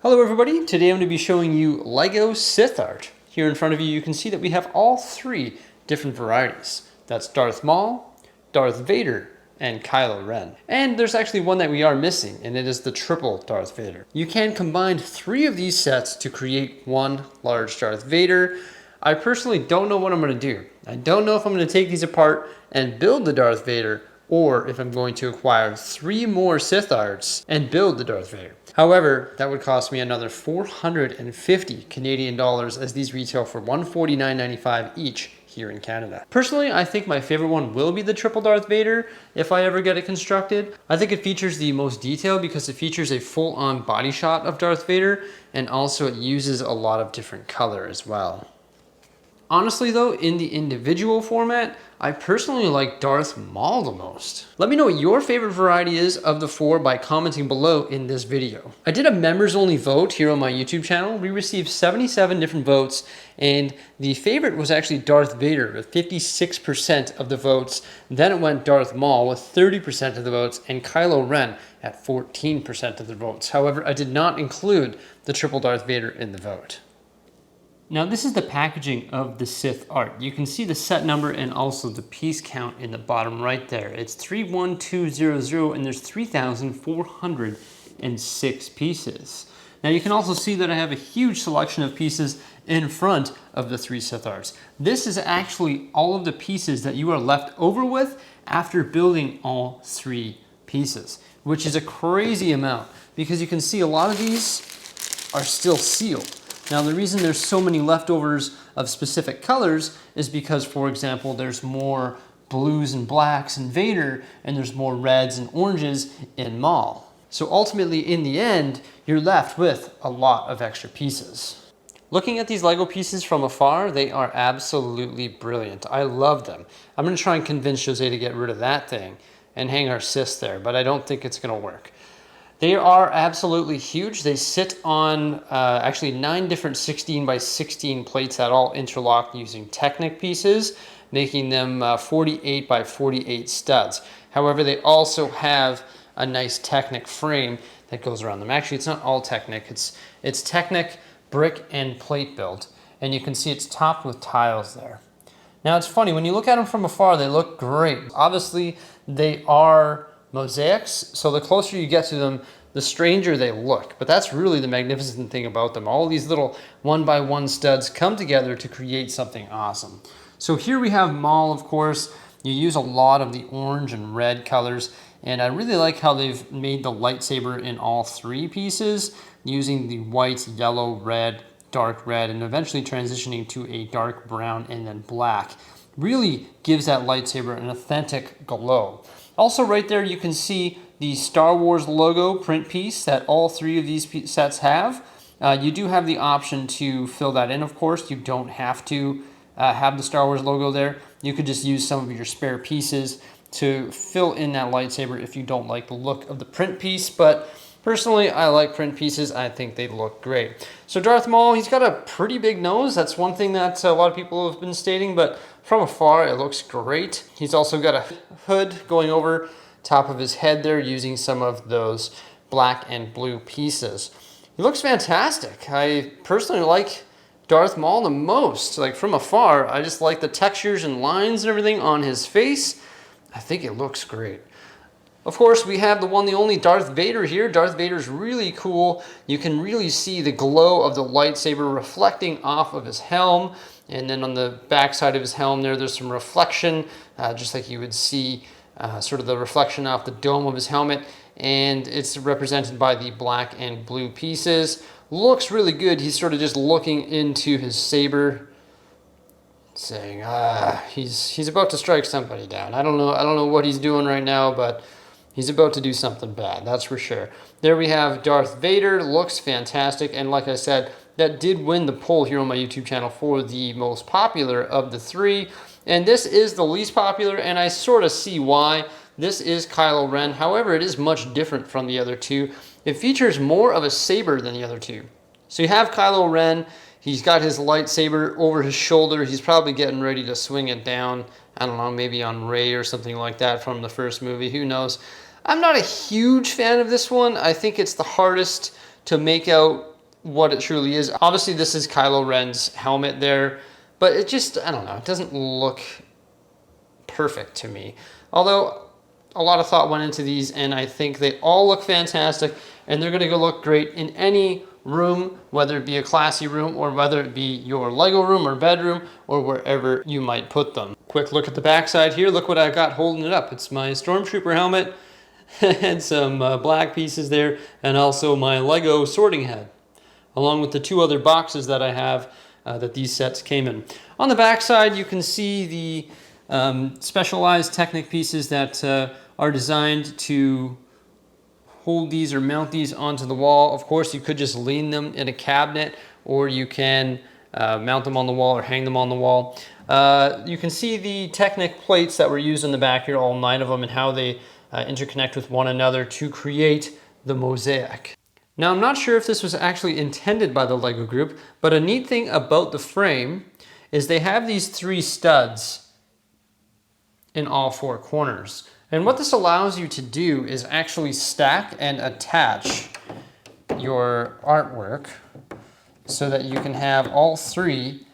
Hello everybody, today I'm going to be showing you LEGO Sith art. Here in front of you, you can see that we have all three different varieties. That's Darth Maul, Darth Vader, and Kylo Ren. And there's actually one that we are missing, and it is the triple Darth Vader. You can combine three of these sets to create one large Darth Vader. I personally don't know what I'm going to do. I don't know if I'm going to take these apart and build the Darth Vader, or if I'm going to acquire three more Sith arts and build the Darth Vader. However, that would cost me another 450 Canadian dollars, as these retail for $149.95 each here in Canada. Personally, I think my favorite one will be the triple Darth Vader if I ever get it constructed. I think it features the most detail because it features a full-on body shot of Darth Vader, and also it uses a lot of different color as well. Honestly though, in the individual format, I personally like Darth Maul the most. Let me know what your favorite variety is of the four by commenting below in this video. I did a members only vote here on my YouTube channel. We received 77 different votes, and the favorite was actually Darth Vader with 56% of the votes. Then it went Darth Maul with 30% of the votes, and Kylo Ren at 14% of the votes. However, I did not include the triple Darth Vader in the vote. Now this is the packaging of the Sith art. You can see the set number and also the piece count in the bottom right there. It's 31200 and there's 3,406 pieces. Now you can also see that I have a huge selection of pieces in front of the three Sith arts. This is actually all of the pieces that you are left over with after building all three pieces, which is a crazy amount because you can see a lot of these are still sealed. Now the reason there's so many leftovers of specific colors is because, for example, there's more blues and blacks in Vader, and there's more reds and oranges in Maul. So ultimately, in the end, you're left with a lot of extra pieces. Looking at these Lego pieces from afar, they are absolutely brilliant. I love them. I'm going to try and convince Jose to get rid of that thing and hang our Sith there, but I don't think it's going to work. They are absolutely huge. They sit on actually 9 different 16 by 16 plates that all interlock using Technic pieces, making them 48 by 48 studs. However, they also have a nice Technic frame that goes around them. Actually, it's not all Technic. It's Technic brick and plate built, and you can see it's topped with tiles there. Now, it's funny, when you look at them from afar, they look great. Obviously, they are mosaics, so the closer you get to them, the stranger they look. But that's really the magnificent thing about them. All these little 1x1 studs come together to create something awesome. So here we have Maul, of course. You use a lot of the orange and red colors, and I really like how they've made the lightsaber in all three pieces, using the white, yellow, red, dark red, and eventually transitioning to a dark brown and then black. Really gives that lightsaber an authentic glow. Also right there you can see the Star Wars logo print piece that all three of these sets have. You do have the option to fill that in, of course. You don't have to have the Star Wars logo there. You could just use some of your spare pieces to fill in that lightsaber if you don't like the look of the print piece. But personally, I like print pieces. I think they look great. So Darth Maul, he's got a pretty big nose. That's one thing that a lot of people have been stating, but from afar, it looks great. He's also got a hood going over top of his head there, using some of those black and blue pieces. He looks fantastic. I personally like Darth Maul the most. Like from afar, I just like the textures and lines and everything on his face. I think it looks great. Of course, we have the one, the only Darth Vader here. Darth Vader's really cool. You can really see the glow of the lightsaber reflecting off of his helm. And then on the back side of his helm there's some reflection, just like you would see sort of the reflection off the dome of his helmet. And it's represented by the black and blue pieces. Looks really good. He's sort of just looking into his saber, saying, he's about to strike somebody down. I don't know what he's doing right now, but he's about to do something bad, that's for sure. There we have Darth Vader. Looks fantastic, and like I said, that did win the poll here on my YouTube channel for the most popular of the three. And this is the least popular, and I sort of see why. This is Kylo Ren. However, it is much different from the other two. It features more of a saber than the other two. So you have Kylo Ren. He's got his lightsaber over his shoulder. He's probably getting ready to swing it down. I don't know, maybe on Rey or something like that from the first movie. Who knows? I'm not a huge fan of this one. I think it's the hardest to make out what it truly is. Obviously, this is Kylo Ren's helmet there, but it just, I don't know, it doesn't look perfect to me. Although a lot of thought went into these, and I think they all look fantastic, and they're gonna go look great in any room, whether it be a classy room or whether it be your Lego room or bedroom or wherever you might put them. Quick look at the backside here. Look what I got holding it up. It's my Stormtrooper helmet and some black pieces there, and also my Lego sorting head, along with the 2 other boxes that I have that these sets came in. On the back side, you can see the specialized Technic pieces that are designed to hold these or mount these onto the wall. Of course, you could just lean them in a cabinet, or you can mount them on the wall or hang them on the wall. You can see the Technic plates that were used in the back here, all 9 of them, and how they interconnect with one another to create the mosaic. Now, I'm not sure if this was actually intended by the Lego group, but a neat thing about the frame is they have these 3 studs in all 4 corners. And what this allows you to do is actually stack and attach your artwork so that you can have all 3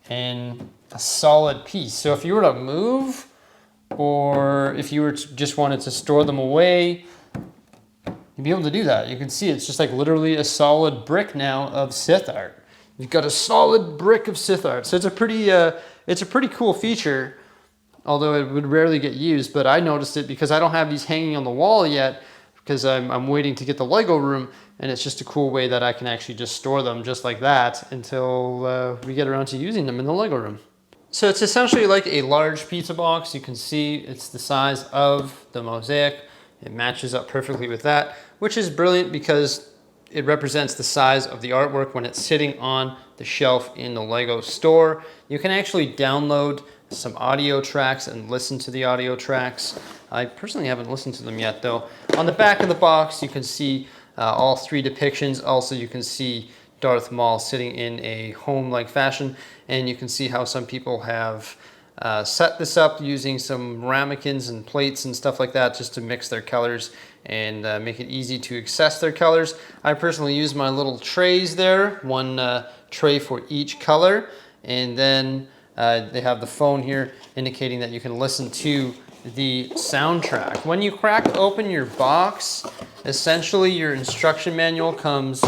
in a solid piece. So if you were to move, or if you were to just wanted to store them away, you'd be able to do that. You can see it's just like literally a solid brick now of Sith art. You've got a solid brick of Sith art. So it's a pretty cool feature, although it would rarely get used, but I noticed it because I don't have these hanging on the wall yet, because I'm waiting to get the Lego room, and it's just a cool way that I can actually just store them just like that until we get around to using them in the Lego room. So it's essentially like a large pizza box. You can see it's the size of the mosaic. It matches up perfectly with that, which is brilliant because it represents the size of the artwork when it's sitting on the shelf in the Lego store. You can actually download some audio tracks and listen to the audio tracks. I personally haven't listened to them yet though. On the back of the box, you can see all 3 depictions. Also, you can see Darth Maul sitting in a home-like fashion, and you can see how some people have set this up using some ramekins and plates and stuff like that just to mix their colors and make it easy to access their colors. I personally use my little trays there, 1 tray for each color, and then they have the phone here indicating that you can listen to the soundtrack. When you crack open your box, essentially your instruction manual comes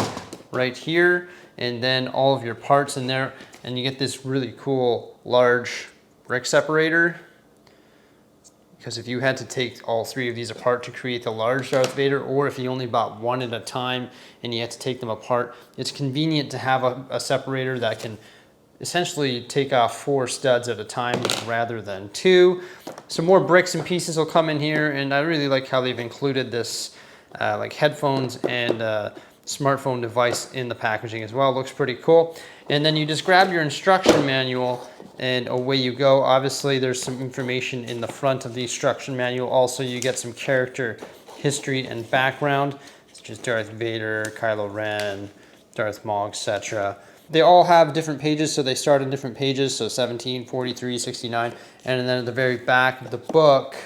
right here, and then all of your parts in there, and you get this really cool large brick separator. Because if you had to take all 3 of these apart to create the large Darth Vader, or if you only bought 1 at a time and you had to take them apart, it's convenient to have a separator that can essentially take off 4 studs at a time rather than 2. Some more bricks and pieces will come in here, and I really like how they've included this like headphones and smartphone device in the packaging as well. Looks pretty cool. And then you just grab your instruction manual and away you go. Obviously there's some information in the front of the instruction manual. Also, you get some character history and background, such as Darth Vader, Kylo Ren, Darth Maul, etc. They all have different pages, so they start on different pages, so 17, 43, 69, and then at the very back of the book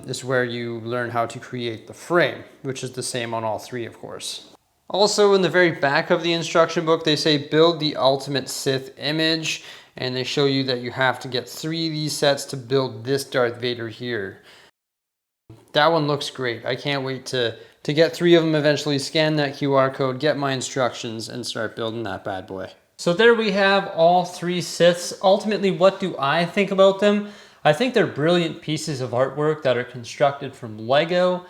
is where you learn how to create the frame, which is the same on all 3, of course. Also, in the very back of the instruction book, they say build the ultimate Sith image, and they show you that you have to get 3 of these sets to build this Darth Vader here. That one looks great. I can't wait to get 3 of them eventually, scan that QR code, get my instructions, and start building that bad boy. So there we have all 3 Siths. Ultimately, what do I think about them? I think they're brilliant pieces of artwork that are constructed from Lego,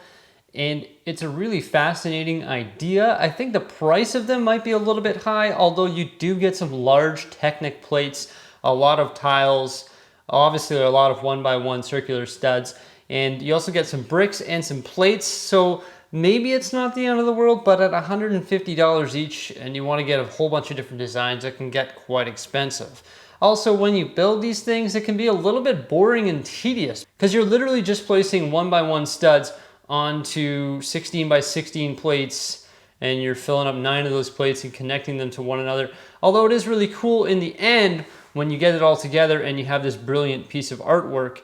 and it's a really fascinating idea. I think the price of them might be a little bit high, although you do get some large Technic plates, a lot of tiles, obviously a lot of 1x1 circular studs, and you also get some bricks and some plates. So maybe it's not the end of the world, but at $150 each, and you want to get a whole bunch of different designs, it can get quite expensive. Also, when you build these things, it can be a little bit boring and tedious because you're literally just placing 1x1 studs onto 16x16 plates, and you're filling up 9 of those plates and connecting them to one another. Although it is really cool in the end when you get it all together and you have this brilliant piece of artwork,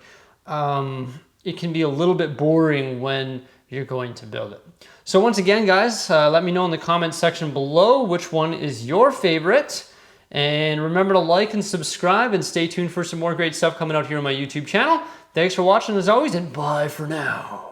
it can be a little bit boring when you're going to build it. So once again, guys, let me know in the comments section below which one is your favorite. And remember to like and subscribe and stay tuned for some more great stuff coming out here on my YouTube channel. Thanks for watching as always, and bye for now.